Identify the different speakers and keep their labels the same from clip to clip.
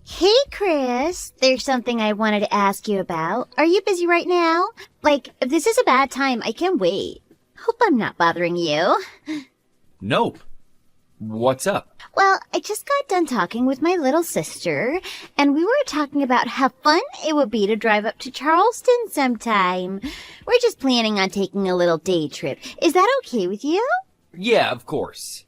Speaker 1: Hey, Chris. There's something I wanted to ask you about. Are you busy right now? If this is a bad time, I can wait. Hope I'm not bothering you.
Speaker 2: Nope. What's up?
Speaker 1: Well, I just got done talking with my little sister, and we were talking about how fun it would be to drive up to Charleston sometime. We're just planning on taking a little day trip. Is that okay with you?
Speaker 2: Yeah, of course.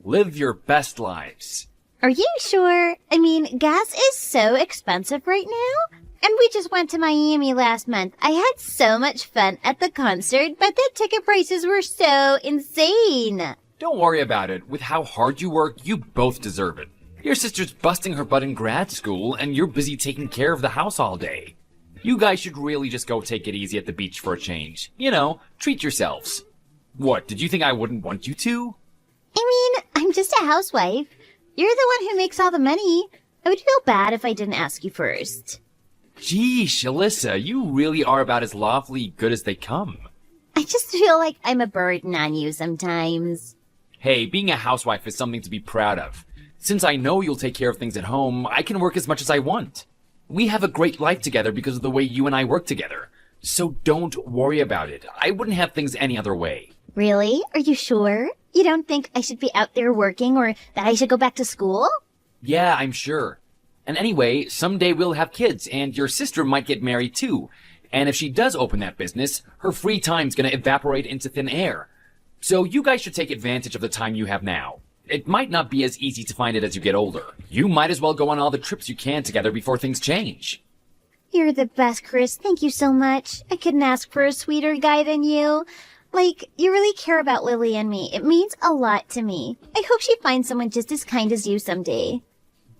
Speaker 2: Live your best lives.
Speaker 1: Are you sure? I mean, gas is so expensive right now. And we just went to Miami last month. I had so much fun at the concert, but the ticket prices were so insane.
Speaker 2: Don't worry about it. With how hard you work, you both deserve it. Your sister's busting her butt in grad school, and you're busy taking care of the house all day. You guys should really just go take it easy at the beach for a change. You know, treat yourselves. What, did you think I wouldn't want you to?
Speaker 1: I mean, I'm just a housewife. You're the one who makes all the money. I would feel bad if I didn't ask you first.
Speaker 2: Gee, Shalissa, you really are about as lawfully good as they come.
Speaker 1: I just feel like I'm a burden on you sometimes.
Speaker 2: Hey, being a housewife is something to be proud of. Since I know you'll take care of things at home, I can work as much as I want. We have a great life together because of the way you and I work together. So don't worry about it. I wouldn't have things any other way.
Speaker 1: Really? Are you sure? You don't think I should be out there working or that I should go back to school?
Speaker 2: Yeah, I'm sure. And anyway, someday we'll have kids, and your sister might get married too. And if she does open that business, her free time's gonna evaporate into thin air. So you guys should take advantage of the time you have now. It might not be as easy to find it as you get older. You might as well go on all the trips you can together before things change.
Speaker 1: You're the best, Chris. Thank you so much. I couldn't ask for a sweeter guy than you. You really care about Lily and me. It means a lot to me. I hope she finds someone just as kind as you someday.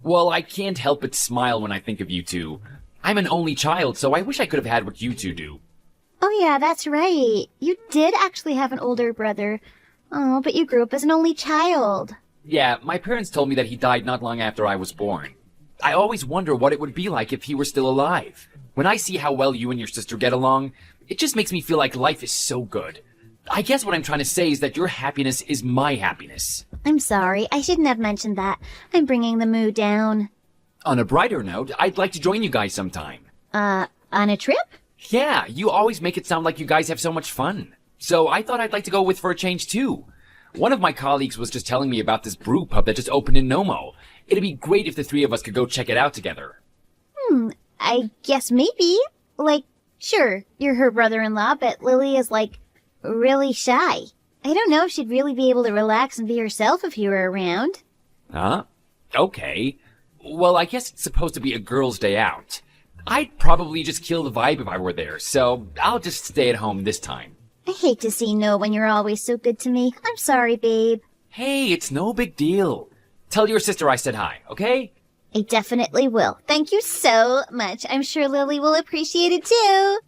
Speaker 2: Well, I can't help but smile when I think of you two. I'm an only child, so I wish I could have had what you two do.
Speaker 1: Oh yeah, that's right. You did actually have an older brother. Oh, but you grew up as an only child.
Speaker 2: Yeah, my parents told me that he died not long after I was born. I always wonder what it would be like if he were still alive. When I see how well you and your sister get along, it just makes me feel like life is so good. I guess what I'm trying to say is that your happiness is my happiness.
Speaker 1: I'm sorry. I shouldn't have mentioned that. I'm bringing the mood down.
Speaker 2: On a brighter note, I'd like to join you guys sometime.
Speaker 1: On a trip?
Speaker 2: Yeah, you always make it sound like you guys have so much fun. So I thought I'd like to go with for a change too. One of my colleagues was just telling me about this brew pub that just opened in Nomo. It'd be great if the three of us could go check it out together.
Speaker 1: I guess maybe. Sure, you're her brother-in-law, but Lily is, really shy. I don't know if she'd really be able to relax and be herself if you were around.
Speaker 2: Huh? Okay. Well, I guess it's supposed to be a girl's day out. I'd probably just kill the vibe if I were there, so I'll just stay at home this time.
Speaker 1: I hate to see no when you're always so good to me. I'm sorry, babe.
Speaker 2: Hey, it's no big deal. Tell your sister I said hi, okay?
Speaker 1: I definitely will. Thank you so much. I'm sure Lily will appreciate it too.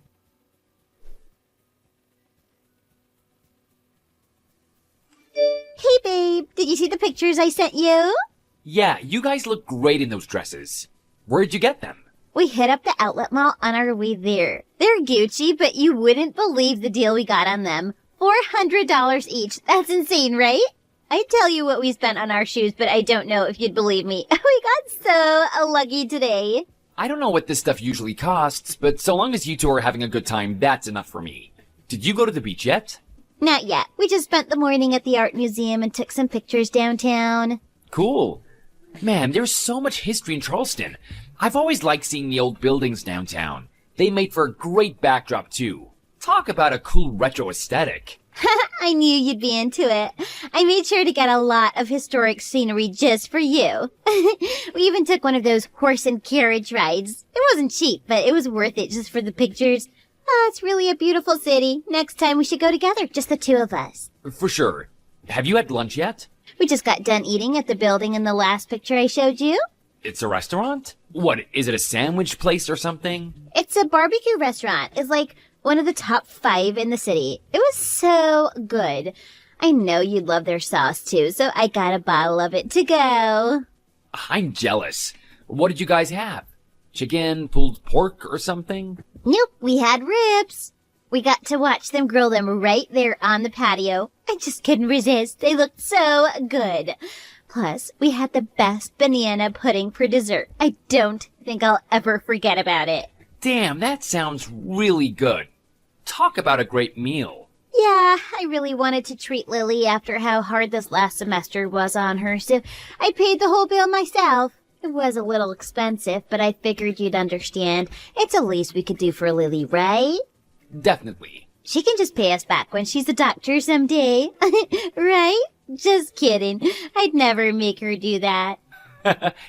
Speaker 1: Hey, babe. Did you see the pictures I sent you?
Speaker 2: Yeah, you guys look great in those dresses. Where'd you get them?
Speaker 1: We hit up the outlet mall on our way there. They're Gucci, but you wouldn't believe the deal we got on them. $400 each. That's insane, right? I'd tell you what we spent on our shoes, but I don't know if you'd believe me. We got so lucky today.
Speaker 2: I don't know what this stuff usually costs, but so long as you two are having a good time, that's enough for me. Did you go to the beach yet?
Speaker 1: Not yet. We just spent the morning at the art museum and took some pictures downtown.
Speaker 2: Cool. Man, there's so much history in Charleston. I've always liked seeing the old buildings downtown. They make for a great backdrop, too. Talk about a cool retro aesthetic.
Speaker 1: I knew you'd be into it. I made sure to get a lot of historic scenery just for you. We even took one of those horse and carriage rides. It wasn't cheap, but it was worth it just for the pictures. Oh, it's really a beautiful city. Next time we should go together, just the two of us.
Speaker 2: For sure. Have you had lunch yet?
Speaker 1: We just got done eating at the building in the last picture I showed you.
Speaker 2: It's a restaurant? What, is it a sandwich place or something?
Speaker 1: It's a barbecue restaurant. It's one of the top 5 in the city. It was so good. I know you'd love their sauce too, so I got a bottle of it to go.
Speaker 2: I'm jealous. What did you guys have? Chicken, pulled pork, or something?
Speaker 1: Nope, we had ribs. We got to watch them grill them right there on the patio. I just couldn't resist. They looked so good. Plus, we had the best banana pudding for dessert. I don't think I'll ever forget about it.
Speaker 2: Damn, that sounds really good. Talk about a great meal.
Speaker 1: Yeah, I really wanted to treat Lily after how hard this last semester was on her, so I paid the whole bill myself. It was a little expensive, but I figured you'd understand. It's the least we could do for Lily, right?
Speaker 2: Definitely.
Speaker 1: She can just pay us back when she's a doctor someday. Right? Just kidding. I'd never make her do that.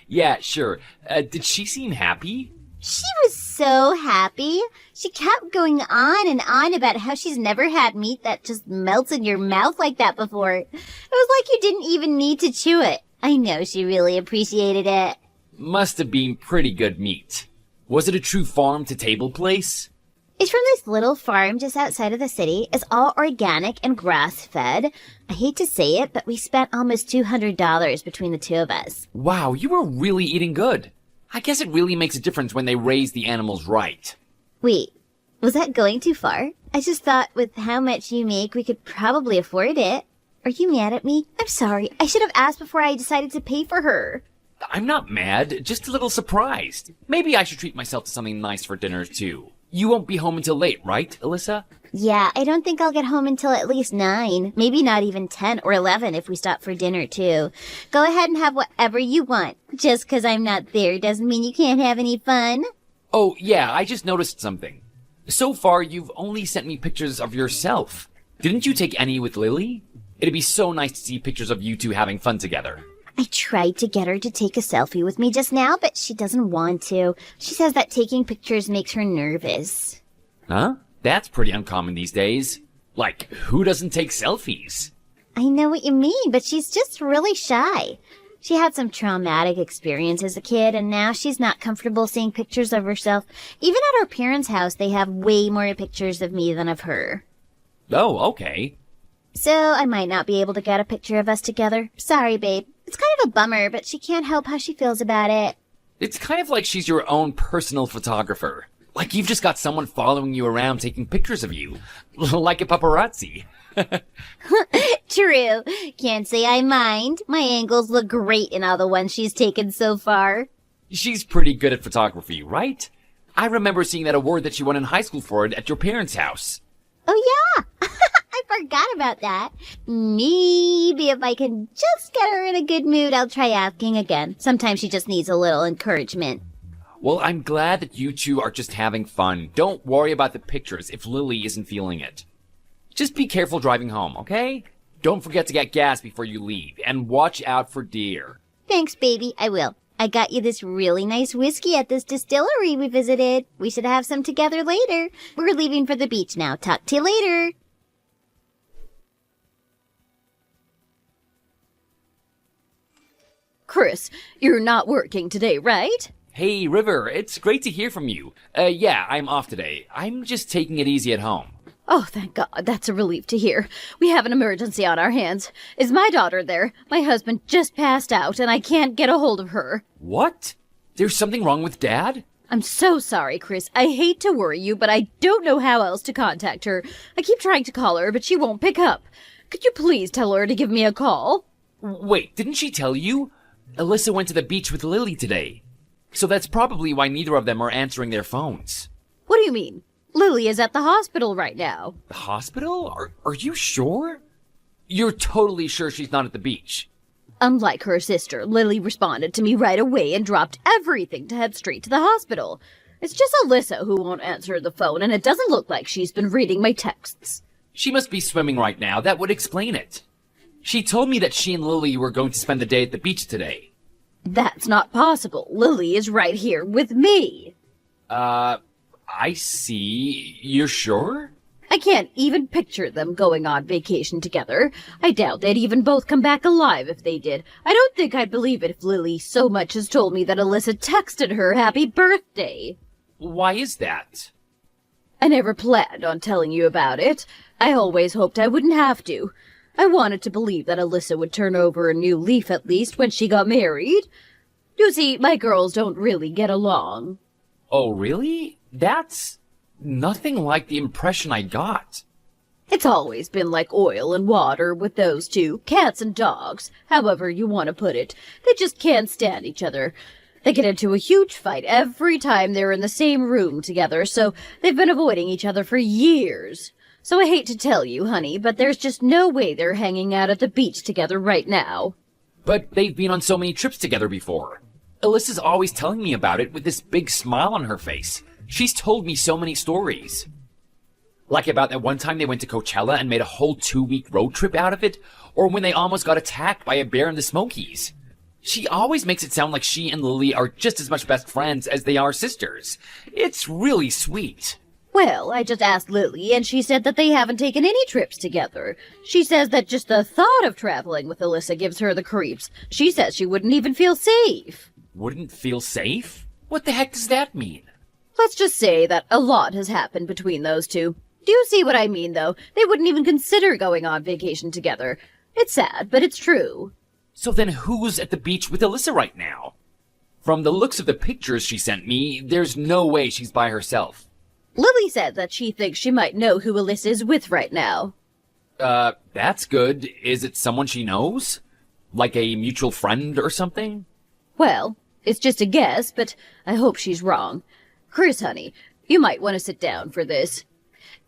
Speaker 2: Yeah, sure. Did she seem happy?
Speaker 1: She was so happy. She kept going on and on about how she's never had meat that just melts in your mouth like that before. It was like you didn't even need to chew it. I know she really appreciated it.
Speaker 2: Must have been pretty good meat. Was it a true farm-to-table place?
Speaker 1: It's from this little farm just outside of the city. It's all organic and grass-fed. I hate to say it, but we spent almost $200 between the two of us.
Speaker 2: Wow, you were really eating good. I guess it really makes a difference when they raise the animals right.
Speaker 1: Wait, was that going too far? I just thought with how much you make, we could probably afford it. Are you mad at me? I'm sorry. I should have asked before I decided to pay for her.
Speaker 2: I'm not mad, just a little surprised. Maybe I should treat myself to something nice for dinner, too. You won't be home until late, right, Alyssa?
Speaker 1: Yeah, I don't think I'll get home until at least 9. Maybe not even 10 or 11 if we stop for dinner, too. Go ahead and have whatever you want. Just 'cause I'm not there doesn't mean you can't have any fun.
Speaker 2: Oh, yeah, I just noticed something. So far, you've only sent me pictures of yourself. Didn't you take any with Lily? It'd be so nice to see pictures of you two having fun together.
Speaker 1: I tried to get her to take a selfie with me just now, but she doesn't want to. She says that taking pictures makes her nervous.
Speaker 2: Huh? That's pretty uncommon these days. Like, who doesn't take selfies?
Speaker 1: I know what you mean, but she's just really shy. She had some traumatic experience as a kid, and now she's not comfortable seeing pictures of herself. Even at our parents' house, they have way more pictures of me than of her.
Speaker 2: Oh, okay.
Speaker 1: So I might not be able to get a picture of us together. Sorry, babe. It's kind of a bummer, but she can't help how she feels about it.
Speaker 2: It's kind of like she's your own personal photographer. Like you've just got someone following you around taking pictures of you. Like a paparazzi.
Speaker 1: True. Can't say I mind. My angles look great in all the ones she's taken so far.
Speaker 2: She's pretty good at photography, right? I remember seeing that award that she won in high school for it at your parents' house.
Speaker 1: Oh, yeah. I forgot about that. Maybe if I can just get her in a good mood, I'll try asking again. Sometimes she just needs a little encouragement.
Speaker 2: Well, I'm glad that you two are just having fun. Don't worry about the pictures if Lily isn't feeling it. Just be careful driving home, okay? Don't forget to get gas before you leave, and watch out for deer.
Speaker 1: Thanks, baby. I will. I got you this really nice whiskey at this distillery we visited. We should have some together later. We're leaving for the beach now. Talk to you later.
Speaker 3: Chris, you're not working today, right?
Speaker 2: Hey, River, it's great to hear from you. Yeah, I'm off today. I'm just taking it easy at home.
Speaker 3: Oh, thank God. That's a relief to hear. We have an emergency on our hands. Is my daughter there? My husband just passed out, and I can't get a hold of her.
Speaker 2: What? There's something wrong with Dad?
Speaker 3: I'm so sorry, Chris. I hate to worry you, but I don't know how else to contact her. I keep trying to call her, but she won't pick up. Could you please tell her to give me a call?
Speaker 2: Wait, didn't she tell you? Alyssa went to the beach with Lily today. So that's probably why neither of them are answering their phones.
Speaker 3: What do you mean? Lily is at the hospital right now.
Speaker 2: The hospital? Are you sure? You're totally sure she's not at the beach?
Speaker 3: Unlike her sister, Lily responded to me right away and dropped everything to head straight to the hospital. It's just Alyssa who won't answer the phone, and it doesn't look like she's been reading my texts.
Speaker 2: She must be swimming right now. That would explain it. She told me that she and Lily were going to spend the day at the beach today.
Speaker 3: That's not possible. Lily is right here with me.
Speaker 2: I see. You're sure?
Speaker 3: I can't even picture them going on vacation together. I doubt they'd even both come back alive if they did. I don't think I'd believe it if Lily so much as told me that Alyssa texted her happy birthday.
Speaker 2: Why is that?
Speaker 3: I never planned on telling you about it. I always hoped I wouldn't have to. I wanted to believe that Alyssa would turn over a new leaf at least when she got married. You see, my girls don't really get along.
Speaker 2: Oh, really? That's nothing like the impression I got.
Speaker 3: It's always been like oil and water with those two, cats and dogs, however you want to put it. They just can't stand each other. They get into a huge fight every time they're in the same room together, so they've been avoiding each other for years. So I hate to tell you, honey, but there's just no way they're hanging out at the beach together right now.
Speaker 2: But they've been on so many trips together before. Alyssa's always telling me about it with this big smile on her face. She's told me so many stories. Like about that one time they went to Coachella and made a whole 2-week road trip out of it, or when they almost got attacked by a bear in the Smokies. She always makes it sound like she and Lily are just as much best friends as they are sisters. It's really sweet.
Speaker 3: Well, I just asked Lily, and she said that they haven't taken any trips together. She says that just the thought of traveling with Alyssa gives her the creeps. She says she wouldn't even feel safe.
Speaker 2: Wouldn't feel safe? What the heck does that mean?
Speaker 3: Let's just say that a lot has happened between those two. Do you see what I mean, though? They wouldn't even consider going on vacation together. It's sad, but it's true.
Speaker 2: So then who's at the beach with Alyssa right now? From the looks of the pictures she sent me, there's no way she's by herself.
Speaker 3: Lily said that she thinks she might know who Alyssa is with right now.
Speaker 2: That's good. Is it someone she knows? Like a mutual friend or something?
Speaker 3: Well, it's just a guess, but I hope she's wrong. Chris, honey, you might want to sit down for this.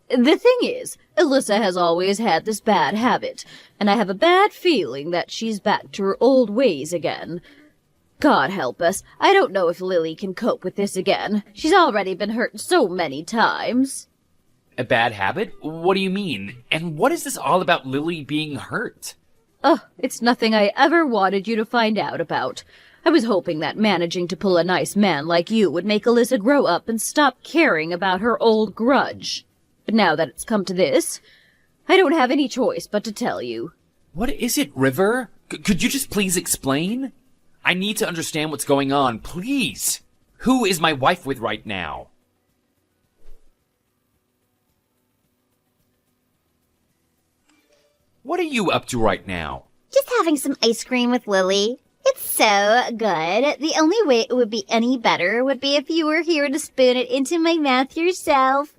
Speaker 3: The thing is, Alyssa has always had this bad habit, and I have a bad feeling that she's back to her old ways again. God help us, I don't know if Lily can cope with this again. She's already been hurt so many times.
Speaker 2: A bad habit? What do you mean? And what is this all about Lily being hurt?
Speaker 3: It's nothing I ever wanted you to find out about. I was hoping that managing to pull a nice man like you would make Alyssa grow up and stop caring about her old grudge. But now that it's come to this, I don't have any choice but to tell you.
Speaker 2: What is it, River? Could you just please explain? I need to understand what's going on, please. Who is my wife with right now? What are you up to right now?
Speaker 1: Just having some ice cream with Lily. It's so good. The only way it would be any better would be if you were here to spoon it into my mouth yourself.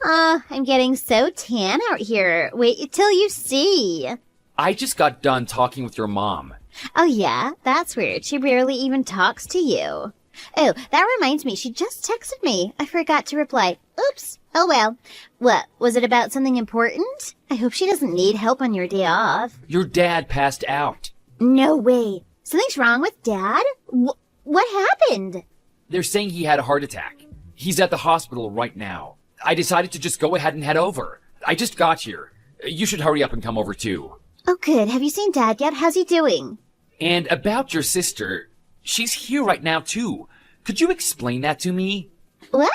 Speaker 1: I'm getting so tan out here. Wait till you see.
Speaker 2: I just got done talking with your mom.
Speaker 1: Oh yeah? That's weird. She rarely even talks to you. Oh, that reminds me. She just texted me. I forgot to reply. Oops. Oh well. What? Was it about something important? I hope she doesn't need help on your day off.
Speaker 2: Your dad passed out.
Speaker 1: No way. Something's wrong with Dad? What happened?
Speaker 2: They're saying he had a heart attack. He's at the hospital right now. I decided to just go ahead and head over. I just got here. You should hurry up and come over too.
Speaker 1: Oh good. Have you seen Dad yet? How's he doing?
Speaker 2: And about your sister, she's here right now too. Could you explain that to me?
Speaker 1: What?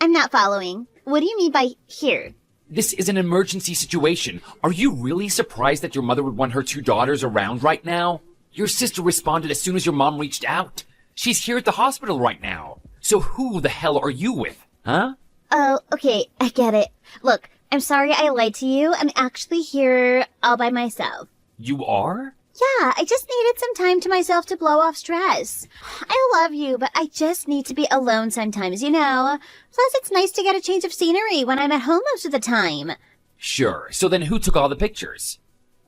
Speaker 1: I'm not following. What do you mean by here?
Speaker 2: This is an emergency situation. Are you really surprised that your mother would want her 2 daughters around right now? Your sister responded as soon as your mom reached out. She's here at the hospital right now. So who the hell are you with, huh?
Speaker 1: Oh, okay. I get it. Look, I'm sorry I lied to you. I'm actually here all by myself.
Speaker 2: You are?
Speaker 1: Yeah, I just needed some time to myself to blow off stress. I love you, but I just need to be alone sometimes, you know? Plus, it's nice to get a change of scenery when I'm at home most of the time.
Speaker 2: Sure. So then who took all the pictures?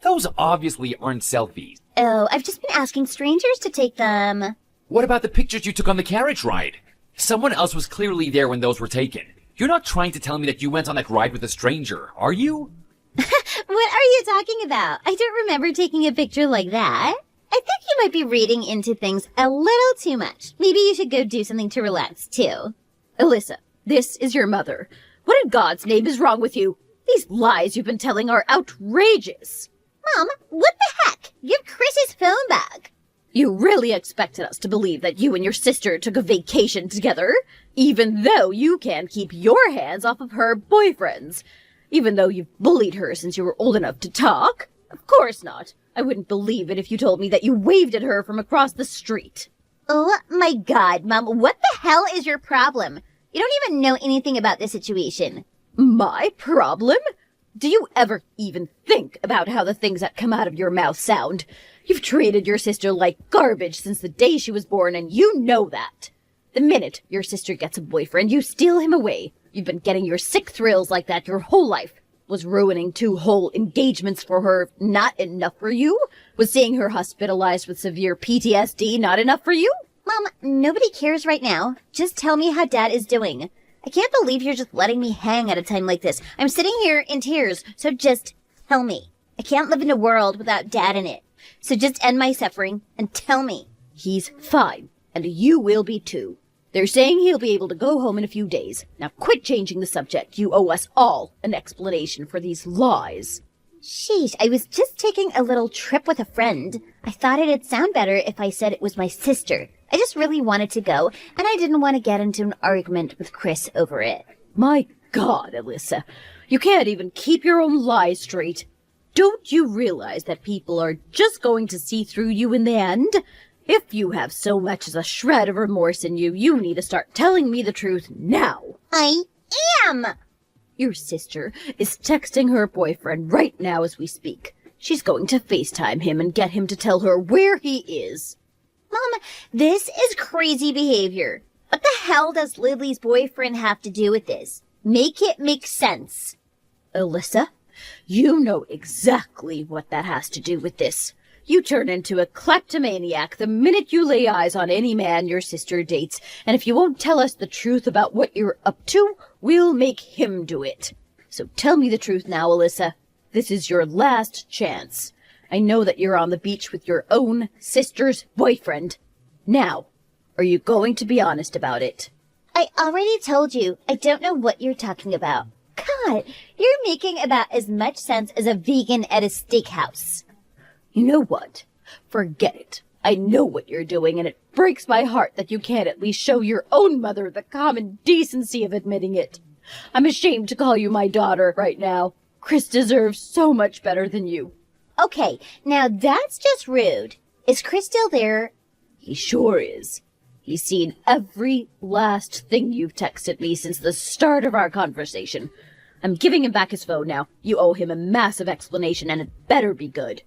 Speaker 2: Those obviously aren't selfies.
Speaker 1: Oh, I've just been asking strangers to take them.
Speaker 2: What about the pictures you took on the carriage ride? Someone else was clearly there when those were taken. You're not trying to tell me that you went on that ride with a stranger, are you?
Speaker 1: What are you talking about? I don't remember taking a picture like that. I think you might be reading into things a little too much. Maybe you should go do something to relax, too.
Speaker 3: Alyssa, this is your mother. What in God's name is wrong with you? These lies you've been telling are outrageous.
Speaker 1: Mom, what the heck? Give Chris's phone back.
Speaker 3: You really expected us to believe that you and your sister took a vacation together, even though you can't keep your hands off of her boyfriends. Even though you've bullied her since you were old enough to talk? Of course not. I wouldn't believe it if you told me that you waved at her from across the street.
Speaker 1: Oh my God, Mom, what the hell is your problem? You don't even know anything about this situation.
Speaker 3: My problem? Do you ever even think about how the things that come out of your mouth sound? You've treated your sister like garbage since the day she was born, and you know that. The minute your sister gets a boyfriend, you steal him away. You've been getting your sick thrills like that your whole life. Was ruining 2 whole engagements for her not enough for you? Was seeing her hospitalized with severe PTSD not enough for you?
Speaker 1: Mom, nobody cares right now. Just tell me how Dad is doing. I can't believe you're just letting me hang at a time like this. I'm sitting here in tears, so just tell me. I can't live in a world without Dad in it. So just end my suffering and tell me.
Speaker 3: He's fine, and you will be too. They're saying he'll be able to go home in a few days. Now quit changing the subject. You owe us all an explanation for these lies.
Speaker 1: Sheesh, I was just taking a little trip with a friend. I thought it'd sound better if I said it was my sister. I just really wanted to go, and I didn't want to get into an argument with Chris over it.
Speaker 3: My God, Alyssa, you can't even keep your own lies straight. Don't you realize that people are just going to see through you in the end? If you have so much as a shred of remorse in you, you need to start telling me the truth now.
Speaker 1: I am!
Speaker 3: Your sister is texting her boyfriend right now as we speak. She's going to FaceTime him and get him to tell her where he is.
Speaker 1: Mom, this is crazy behavior. What the hell does Lily's boyfriend have to do with this? Make it make sense.
Speaker 3: Alyssa, you know exactly what that has to do with this. You turn into a kleptomaniac the minute you lay eyes on any man your sister dates, and if you won't tell us the truth about what you're up to, we'll make him do it. So tell me the truth now, Alyssa. This is your last chance. I know that you're on the beach with your own sister's boyfriend. Now, are you going to be honest about it?
Speaker 1: I already told you, I don't know what you're talking about. God, you're making about as much sense as a vegan at a steakhouse.
Speaker 3: You know what? Forget it. I know what you're doing, and it breaks my heart that you can't at least show your own mother the common decency of admitting it. I'm ashamed to call you my daughter right now. Chris deserves so much better than you.
Speaker 1: Okay, now that's just rude. Is Chris still there?
Speaker 3: He sure is. He's seen every last thing you've texted me since the start of our conversation. I'm giving him back his phone now. You owe him a massive explanation, and it better be good.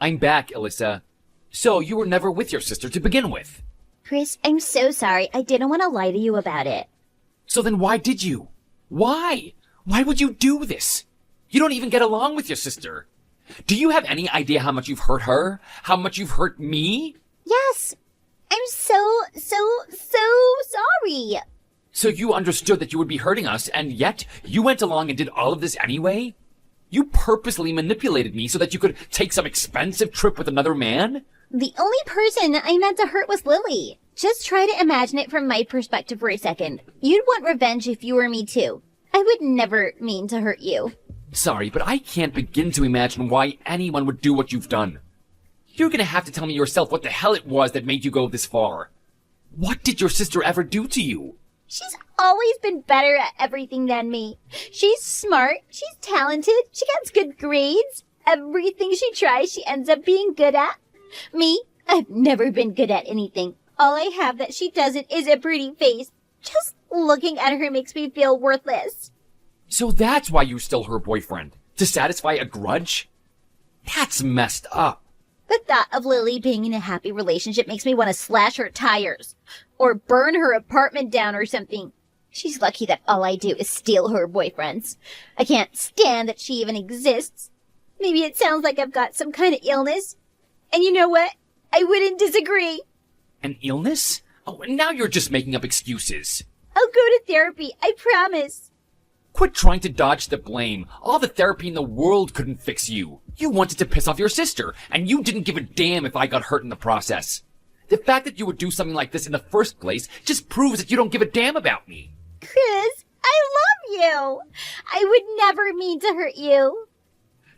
Speaker 2: I'm back, Alyssa. So you were never with your sister to begin with.
Speaker 1: Chris, I'm so sorry. I didn't want to lie to you about it.
Speaker 2: So then why did you? Why? Why would you do this? You don't even get along with your sister. Do you have any idea how much you've hurt her? How much you've hurt me?
Speaker 1: Yes. I'm so sorry.
Speaker 2: So you understood that you would be hurting us, and yet you went along and did all of this anyway? You purposely manipulated me so that you could take some expensive trip with another man?
Speaker 1: The only person I meant to hurt was Lily. Just try to imagine it from my perspective for a second. You'd want revenge if you were me too. I would never mean to hurt you.
Speaker 2: Sorry, but I can't begin to imagine why anyone would do what you've done. You're gonna have to tell me yourself what the hell it was that made you go this far. What did your sister ever do to you?
Speaker 1: She's always been better at everything than me. She's smart, she's talented, she gets good grades. Everything she tries, she ends up being good at. Me, I've never been good at anything. All I have that she doesn't is a pretty face. Just looking at her makes me feel worthless.
Speaker 2: So that's why you're still her boyfriend? To satisfy a grudge? That's messed up.
Speaker 1: The thought of Lily being in a happy relationship makes me want to slash her tires. Or burn her apartment down or something. She's lucky that all I do is steal her boyfriends. I can't stand that she even exists. Maybe it sounds like I've got some kind of illness. And you know what? I wouldn't disagree.
Speaker 2: An illness? Oh, now you're just making up excuses.
Speaker 1: I'll go to therapy, I promise.
Speaker 2: Quit trying to dodge the blame. All the therapy in the world couldn't fix you. You wanted to piss off your sister, and you didn't give a damn if I got hurt in the process. The fact that you would do something like this in the first place just proves that you don't give a damn about me.
Speaker 1: Chris, I love you. I would never mean to hurt you.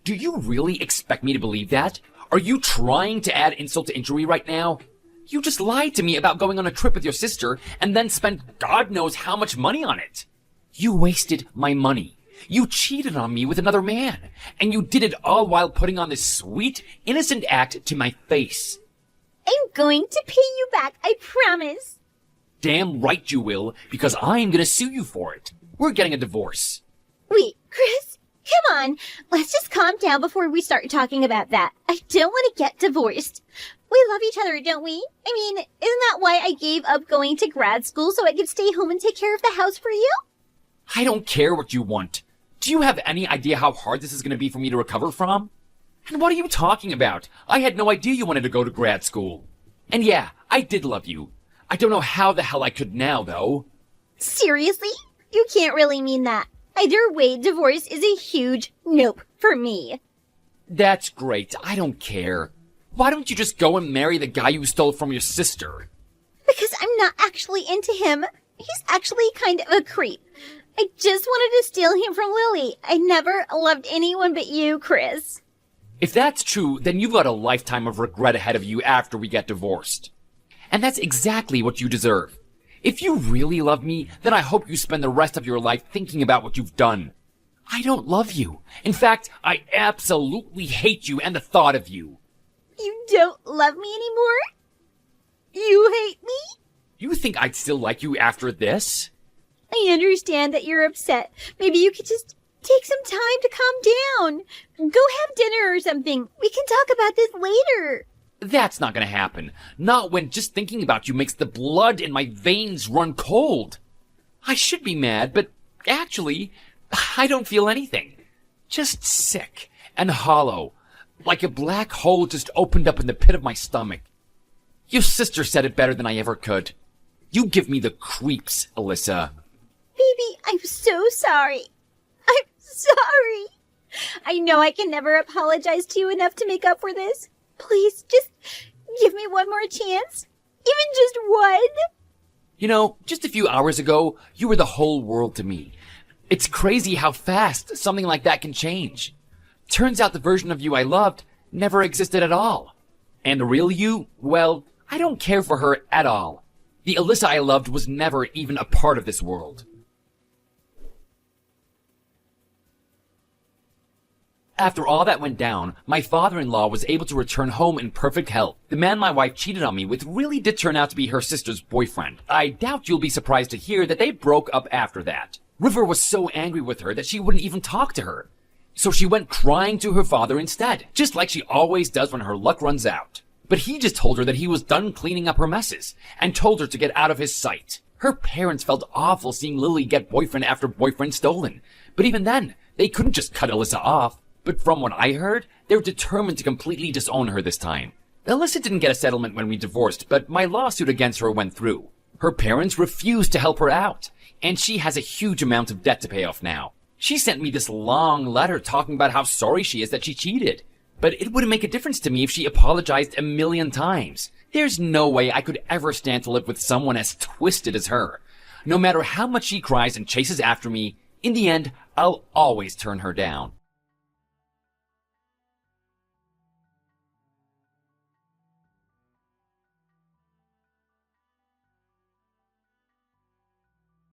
Speaker 2: Do you really expect me to believe that? Are you trying to add insult to injury right now? You just lied to me about going on a trip with your sister and then spent God knows how much money on it. You wasted my money. You cheated on me with another man. And you did it all while putting on this sweet, innocent act to my face.
Speaker 1: I'm going to pay you back, I promise.
Speaker 2: Damn right you will, because I'm gonna sue you for it. We're getting a divorce.
Speaker 1: Wait, Chris, come on. Let's just calm down before we start talking about that. I don't want to get divorced. We love each other, don't we? I mean, isn't that why I gave up going to grad school so I could stay home and take care of the house for you?
Speaker 2: I don't care what you want. Do you have any idea how hard this is going to be for me to recover from? And what are you talking about? I had no idea you wanted to go to grad school. And yeah, I did love you. I don't know how the hell I could now, though.
Speaker 1: Seriously? You can't really mean that. Either way, divorce is a huge nope for me.
Speaker 2: That's great. I don't care. Why don't you just go and marry the guy you stole from your sister?
Speaker 1: Because I'm not actually into him. He's actually kind of a creep. I just wanted to steal him from Lily. I never loved anyone but you, Chris.
Speaker 2: If that's true, then you've got a lifetime of regret ahead of you after we get divorced. And that's exactly what you deserve. If you really love me, then I hope you spend the rest of your life thinking about what you've done. I don't love you. In fact, I absolutely hate you and the thought of you.
Speaker 1: You don't love me anymore? You hate me?
Speaker 2: You think I'd still like you after this?
Speaker 1: I understand that you're upset. Maybe you could just take some time to calm down. Go have dinner or something. We can talk about this later.
Speaker 2: That's not gonna happen. Not when just thinking about you makes the blood in my veins run cold. I should be mad, but actually, I don't feel anything. Just sick and hollow, like a black hole just opened up in the pit of my stomach. Your sister said it better than I ever could. You give me the creeps, Alyssa.
Speaker 1: Baby, I'm so sorry. I'm sorry. I know I can never apologize to you enough to make up for this. Please, just give me one more chance. Even just one.
Speaker 2: You know, just a few hours ago, you were the whole world to me. It's crazy how fast something like that can change. Turns out the version of you I loved never existed at all. And the real you, well, I don't care for her at all. The Alyssa I loved was never even a part of this world. After all that went down, my father-in-law was able to return home in perfect health. The man my wife cheated on me with really did turn out to be her sister's boyfriend. I doubt you'll be surprised to hear that they broke up after that. River was so angry with her that she wouldn't even talk to her. So she went crying to her father instead, just like she always does when her luck runs out. But he just told her that he was done cleaning up her messes, and told her to get out of his sight. Her parents felt awful seeing Lily get boyfriend after boyfriend stolen. But even then, they couldn't just cut Alyssa off. But from what I heard, they're determined to completely disown her this time. Alyssa didn't get a settlement when we divorced, but my lawsuit against her went through. Her parents refused to help her out, and she has a huge amount of debt to pay off now. She sent me this long letter talking about how sorry she is that she cheated. But it wouldn't make a difference to me if she apologized 1,000,000 times. There's no way I could ever stand to live with someone as twisted as her. No matter how much she cries and chases after me, in the end, I'll always turn her down.